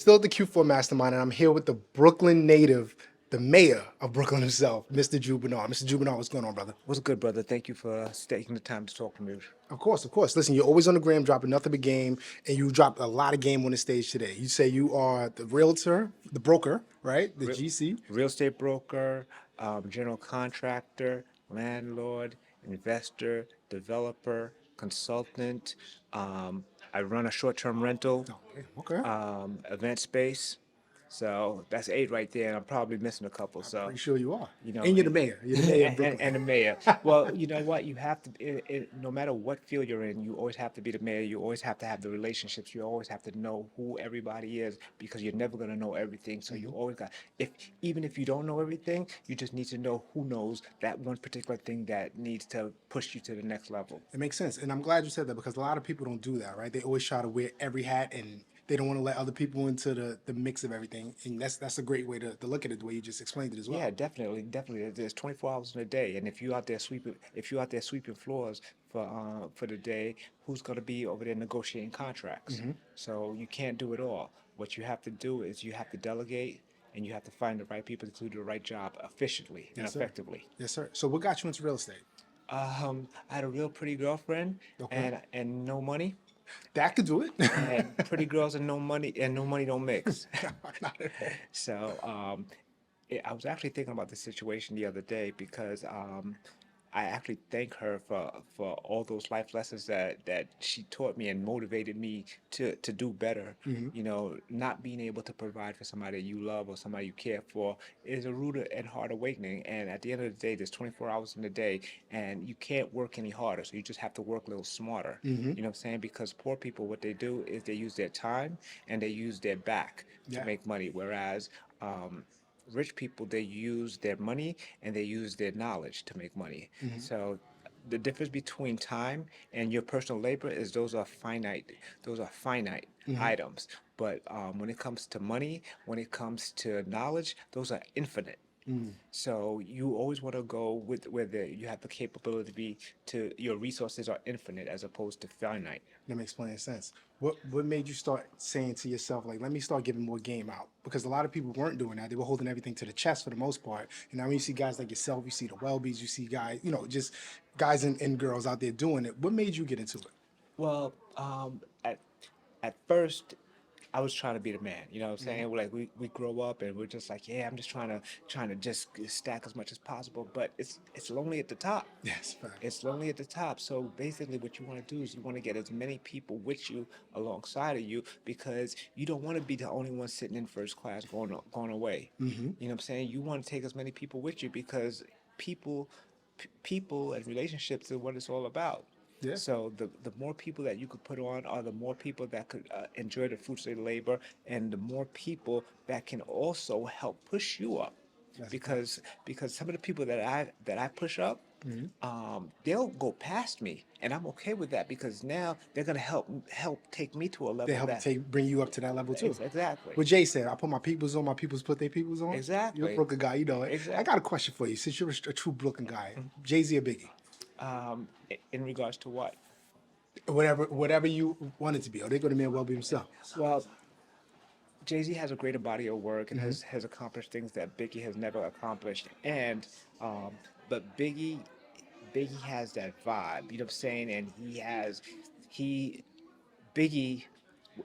Still at the Q4 Mastermind, and I'm here with the Brooklyn native, the mayor of Brooklyn himself, Mr. Jude Bernard. Mr. Jude Bernard, what's going on, brother? What's good, brother? Thank you for taking the time to talk to me. Of course, of course. Listen, you're always on the gram dropping nothing but game, and you dropped a lot of game on the stage today. You say you are the realtor, the broker, right? The Real, GC. real estate broker, general contractor, landlord, investor, developer, consultant. I run a short-term rental, Okay, okay. event space. So that's eight right there, and I'm probably missing a couple. I'm So, pretty sure you are. you know, And you're the mayor. You're the mayor of and Brooklyn. the mayor. Well, you know what? You have to, no matter what field you're in, you always have to be the mayor. You always have to have the relationships. You always have to know who everybody is because you're never gonna know everything. So you always got, if even if you don't know everything, you just need to know who knows that one particular thing that needs to push you to the next level. It makes sense. And I'm glad you said that because a lot of people don't do that, right? They always try to wear every hat and they don't want to let other people into the mix of everything. And that's a great way to look at it, the way you just explained it as well. Yeah, definitely, definitely. There's 24 hours in a day, and if you out there sweeping floors for the day, who's gonna be over there negotiating contracts? So you can't do it all. What you have to do is you have to delegate, and you have to find the right people to do the right job efficiently and Yes, sir. effectively. Yes, sir. So what got you into real estate? I had a real pretty girlfriend, Okay. and no money, That could do it. and pretty girls and no money don't mix. Not at all. So I was actually thinking about this situation the other day because I actually thank her for all those life lessons that she taught me and motivated me to do better. You know, not being able to provide for somebody you love or somebody you care for is a rude and hard awakening. And at the end of the day, there's 24 hours in the day, and you can't work any harder. So you just have to work a little smarter. You know what I'm saying? Because poor people, what they do is they use their time and they use their back to Yeah. make money, whereas rich people, they use their money and they use their knowledge to make money. So the difference between time and your personal labor is those are finite items. But when it comes to money, when it comes to knowledge, those are infinite. So you always want to go with where you have the capability to your resources are infinite as opposed to finite. That makes plenty of sense. What made you start saying to yourself, like, let me start giving more game out? Because a lot of people weren't doing that. They were holding everything to the chest for the most part. And now when you see guys like yourself, you see the Welbys, you see guys, just guys and girls out there doing it. What made you get into it? Well, at first, I was trying to be the man. You know what I'm saying? Like we grow up and we're just like, yeah, I'm just trying to just stack as much as possible. But it's lonely at the top. Yes, fact. It's lonely at the top. So basically, what you want to do is you want to get as many people with you alongside of you because you don't want to be the only one sitting in first class going away. You know what I'm saying? You want to take as many people with you because people people and relationships are what it's all about. Yeah. So the more people that you could put on are the more people that could enjoy the fruits of their labor, and the more people that can also help push you up. That's fact. Because some of the people that I push up, they'll go past me, and I'm okay with that because now they're gonna help take me to a They level help that bring you up to that level too. exactly, What Jay said, I put my peoples on, my peoples put their peoples on. You're a exactly, Brooklyn guy, you know it. I exactly. got a question for you. Since you're a true Brooklyn guy, Jay-Z or Biggie? In regards to what? Whatever you want it to be. Or they go to man Welby himself. Well, Jay Z has a greater body of work and has accomplished things that Biggie has never accomplished. And but Biggie has that vibe, you know what I'm saying? And he Biggie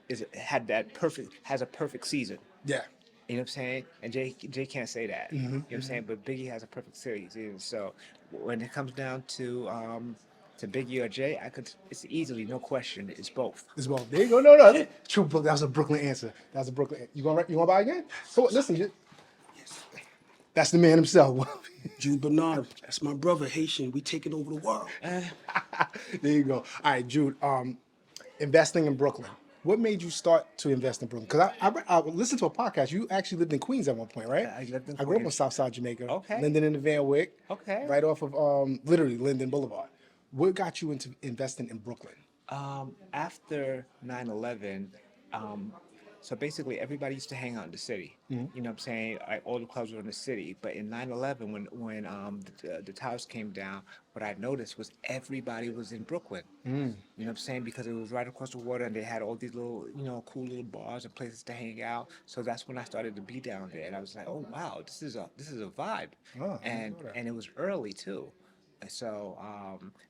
is had that perfect has a perfect season. Yeah. You know what I'm saying? And Jay can't say that. You know what I'm saying? But Biggie has a perfect season. So when it comes down to Biggie or Jay, it's easily no question it's both. As well. There you go. No, no. True Brooklyn. That was a Brooklyn answer. That was a Brooklyn. You gonna buy again? So listen, that's the man himself. Jude Bernard, that's my brother, Haitian. We taking over the world. There you go. All right, Jude. Investing in Brooklyn. What made you start to invest in Brooklyn? Because I listened to a podcast. You actually lived in Queens at one point, right? I lived in I grew up on Queens. Southside Jamaica, Okay. Linden in the Van Wyck, Okay. right off of literally Linden Boulevard. What got you into investing in Brooklyn? After 9/11, um, So basically, everybody used to hang out in the city. You know what I'm saying? Like all the clubs were in the city. But in 9/11, when the towers came down, what I noticed was everybody was in Brooklyn. You know what I'm saying? Because it was right across the water, and they had all these little, cool little bars and places to hang out. So that's when I started to be down there, and I was like, oh wow, this is a vibe, Oh, I didn't and know that. and it was early too. And so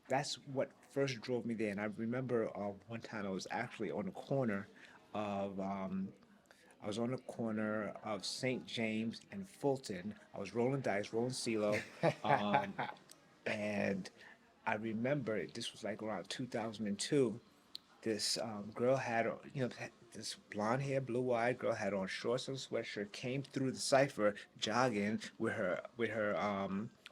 that's what first drove me there. And I remember one time I was actually on the corner of I was on the corner of St. James and Fulton. I was rolling dice, rolling CeeLo, um, and I remember this was like around 2002. This girl had, this blonde hair, blue eyed girl had on shorts and sweatshirt, came through the cipher jogging with her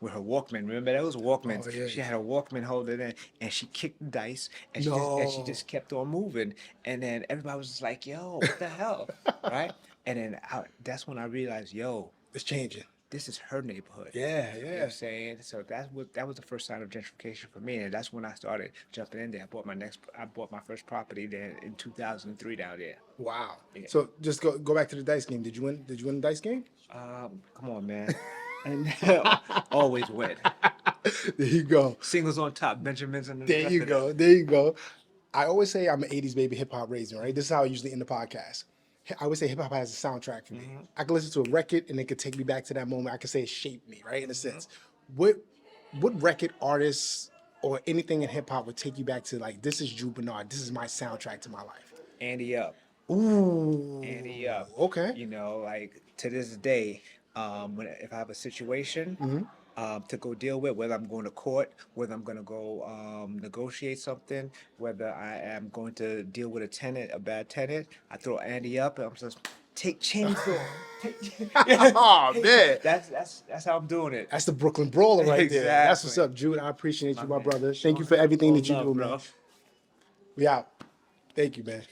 Walkman. Remember that was Oh Walkmans. yeah. She had a Walkman holding it, and she kicked the dice, and she No. just kept on moving. And then everybody was just like, "Yo, what the hell?" Right? And then that's when I realized, yo, It's changing. this is her neighborhood. Yeah, You know what yeah. I'm saying? So that was the first sign of gentrification for me, and that's when I started jumping in there. I bought my first property there in 2003 down there. Wow. Yeah. So just go back to the dice game. Did you win? Did you win the dice game? Come on, man. And always win. There you go. Singles on top, Benjamins and the There rest you of go. that. There you go. I always say I'm an 80s baby hip hop raising, right? This is how I usually end the podcast. I always say hip hop has a soundtrack for me. I can listen to a record and it could take me back to that moment. I can say it shaped me, right? In a sense. What record artists or anything in hip hop would take you back to like this is Jude Bernard. This is my soundtrack to my life. Andy up. Ooh. Andy up. Okay. Like to this day, if I have a situation to go deal with, whether I'm going to court, whether I'm going to go negotiate something, whether I am going to deal with a bad tenant, I throw Andy up and I'm just take chainsaw. Oh man. That's how I'm doing it. That's the Brooklyn Brawler right there. That's what's Exactly. up, Jude. I appreciate you, my man. brother. Thank you for everything All that you love, do, bro. man. We out. Thank you, man.